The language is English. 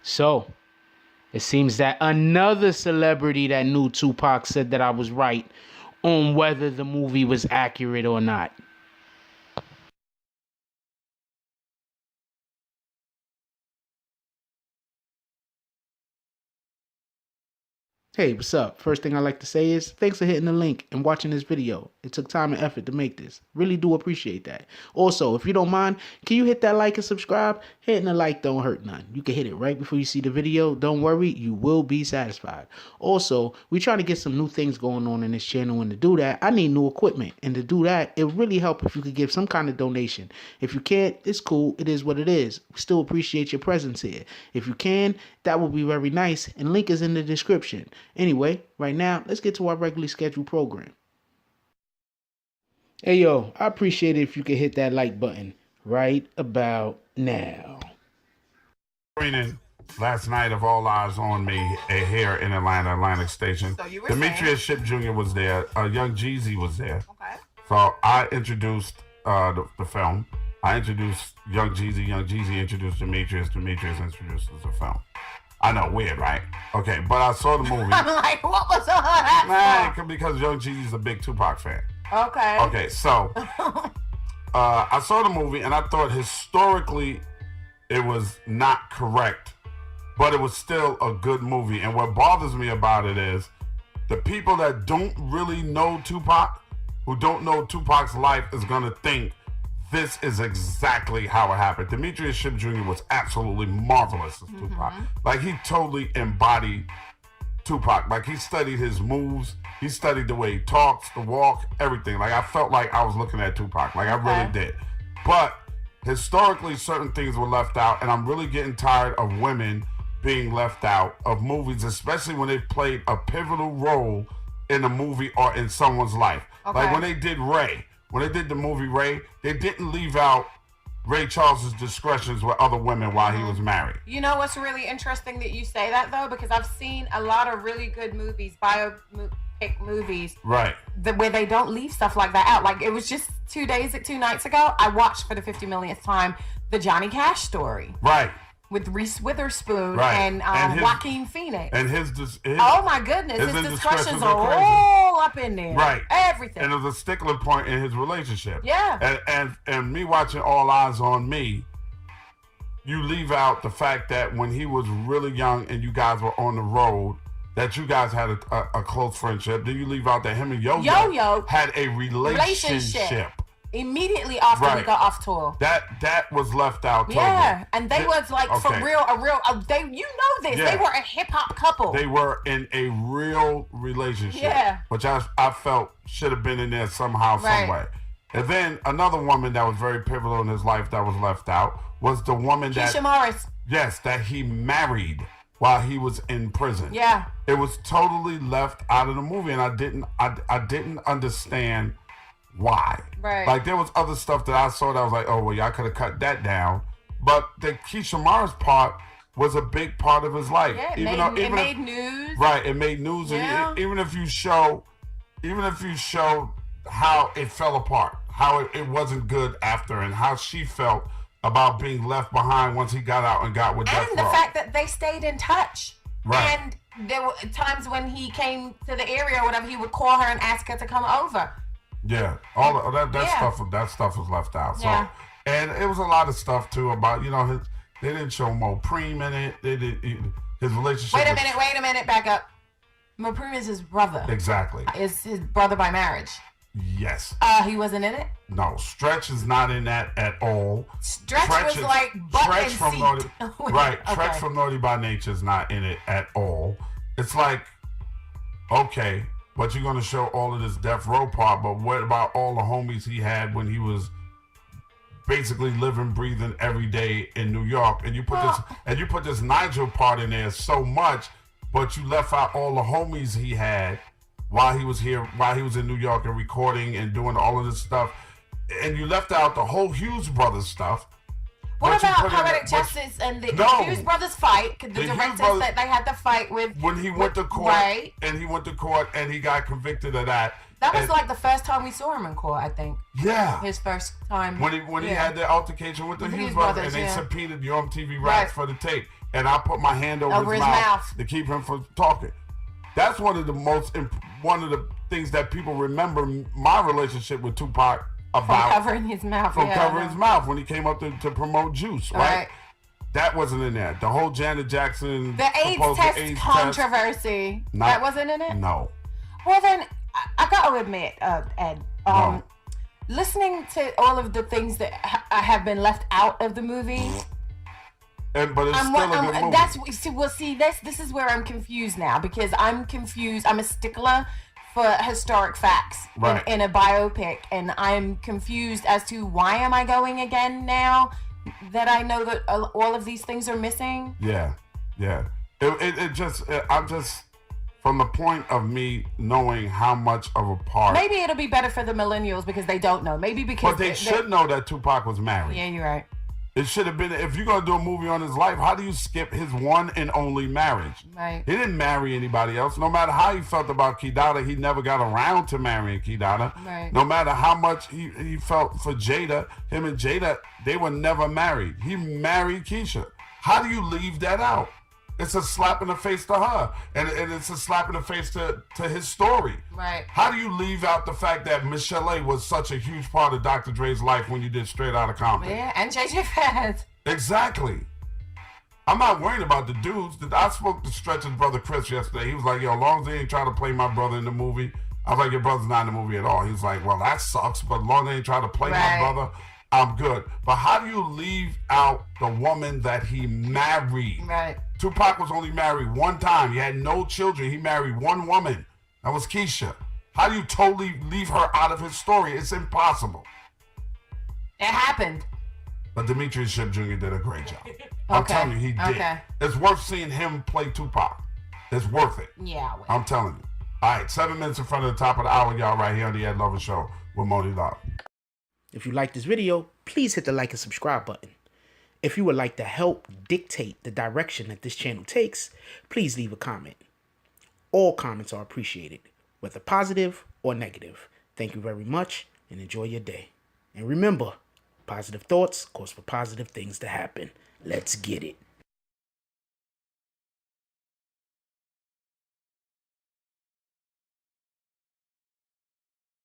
So, it seems that another celebrity that knew Tupac said that I was right on whether the movie was accurate or not. Hey, what's up? First thing I like to say is thanks for hitting the link and watching this video. It took time and effort to make this. Really do appreciate that. Also, if you don't mind, can you hit that like and subscribe? Hitting the like don't hurt none. You can hit it right before you see the video. Don't worry, you will be satisfied. Also, we trying to get some new things going on in this channel, and to do that, I need new equipment. And to do that, it would really help if you could give some kind of donation. If you can't, it's cool. It is what it is. We still appreciate your presence here. If you can, that would be very nice, and link is in the description. Anyway, right now, let's get to our regularly scheduled program. Hey, yo, I appreciate it if you could hit that like button right about now. Screening last night of All Eyes on Me here in Atlanta, Atlantic Station. So you were Demetrius Ship Jr. was there. Young Jeezy was there. Okay. So I introduced the film. I introduced Young Jeezy. Young Jeezy introduced Demetrius. Demetrius introduced the film. I know, weird, right? Okay, but I saw the movie. I'm like, what was all that for? Because Young Jeezy's a big Tupac fan. Okay. Okay, so I saw the movie and I thought historically it was not correct, but it was still a good movie. And what bothers me about it is the people that don't really know Tupac, who don't know Tupac's life, is gonna think this is exactly how it happened. Demetrius Ship Jr. was absolutely marvelous as Tupac. Like, he totally embodied Tupac. Like, he studied his moves. He studied the way he talks, the walk, everything. Like, I felt like I was looking at Tupac. Like, I really did. But historically, certain things were left out, and I'm really getting tired of women being left out of movies, especially when they played a pivotal role in a movie or in someone's life. Like, when they did Ray. When they did the movie Ray, they didn't leave out Ray Charles's discretions with other women while he was married. You know what's really interesting that you say that, though? Because I've seen a lot of really good movies, biopic movies, right, where they don't leave stuff like that out. Like, it was just 2 nights ago, I watched for the 50 millionth time the Johnny Cash story. Right. With Reese Witherspoon and Joaquin Phoenix. And his oh my goodness, his discretions are all up in there. Right. Everything. And it was a stickler point in his relationship. Yeah. And me watching All Eyes on Me, you leave out the fact that when he was really young and you guys were on the road, that you guys had a close friendship. Then you leave out that him and Yo-Yo had a relationship. Immediately after we got off tour. That was left out totally. Yeah, and they was like for real, they, you know this, they were a hip hop couple. They were in a real relationship. Yeah. Which I felt should have been in there somehow, some way. And then another woman that was very pivotal in his life that was left out was the woman Keisha Morris. Yes, that he married while he was in prison. Yeah. It was totally left out of the movie, and I didn't understand why. Right. Like, there was other stuff that I saw that I was like, oh, well, y'all could have cut that down. But the Keisha Morris part was a big part of his life. Yeah, it made news. Right, it made news. Yeah. And even if you show how it fell apart, how it wasn't good after, and how she felt about being left behind once he got out and got with Death Row. And the fact that they stayed in touch. Right. And there were times when he came to the area or whatever, he would call her and ask her to come over. Yeah, all that stuff was left out. So, and it was a lot of stuff too about, you know, they didn't show Mo Preem in it. They did his relationship. Wait a minute, back up. Mo Preem is his brother. Exactly. Is his brother by marriage. Yes. He wasn't in it. No, Stretch is not in that at all. Stretch was like butt and seat. Right, Stretch from Naughty by Nature is not in it at all. It's like, okay, but you're going to show all of this Death Row part, but what about all the homies he had when he was basically living, breathing every day in New York? And you put this Nigel part in there so much, but you left out all the homies he had while he was here, while he was in New York and recording and doing all of this stuff. And you left out the whole Hughes Brothers stuff. What about Poetic Justice and the Hughes Brothers fight? The directors that they had to fight with. When he went to court, right? And he went to court and he got convicted of that. That was like the first time we saw him in court, I think. Yeah. His first time. When he had the altercation with the Hughes Brothers and they subpoenaed the MTV rights for the tape. and I put my hand over his mouth to keep him from talking. That's one of the things that people remember my relationship with Tupac about. From covering his mouth. From covering his mouth when he came up to promote Juice, right? That wasn't in there. The whole Janet Jackson... The AIDS test controversy. That wasn't in it? No. Well, then, I got to admit, Ed, No. listening to all of the things that have been left out of the movie... But it's still a good movie. This is where I'm confused now, because I'm confused. I'm a stickler for historic facts in a biopic, and I'm confused as to why am I going again now that I know that all of these things are missing. Yeah. I'm just from the point of me knowing how much of a part. Maybe it'll be better for the millennials because they don't know. Maybe because. But they should know that Tupac was married. Yeah, you're right. It should have been, if you're going to do a movie on his life, how do you skip his one and only marriage? Right. He didn't marry anybody else. No matter how he felt about Kidada, he never got around to marrying Kidada. Right. No matter how much he felt for Jada, him and Jada, they were never married. He married Keisha. How do you leave that out? It's a slap in the face to her. And it's a slap in the face to his story. Right. How do you leave out the fact that Michelle A was such a huge part of Dr. Dre's life when you did Straight Outta Compton? Yeah, and JJ Fad. Exactly. I'm not worried about the dudes. I spoke to Stretch's brother Chris yesterday. He was like, yo, as long as they ain't trying to play my brother in the movie. I was like, your brother's not in the movie at all. He was like, well, that sucks, but as long as they ain't trying to play my brother, I'm good. But how do you leave out the woman that he married? Right. Tupac was only married one time. He had no children. He married one woman. That was Keisha. How do you totally leave her out of his story? It's impossible. It happened. But Demetrius Shipp Jr. did a great job. I'm telling you, he did. Okay. It's worth seeing him play Tupac. It's worth it. Yeah. Well. I'm telling you. All right, 7 minutes in front of the top of the hour, y'all, right here on the Ed Lover Show with Moni Love. If you like this video, please hit the like and subscribe button. If you would like to help dictate the direction that this channel takes, please leave a comment. All comments are appreciated, whether positive or negative. Thank you very much and enjoy your day. And remember, positive thoughts cause for positive things to happen. Let's get it.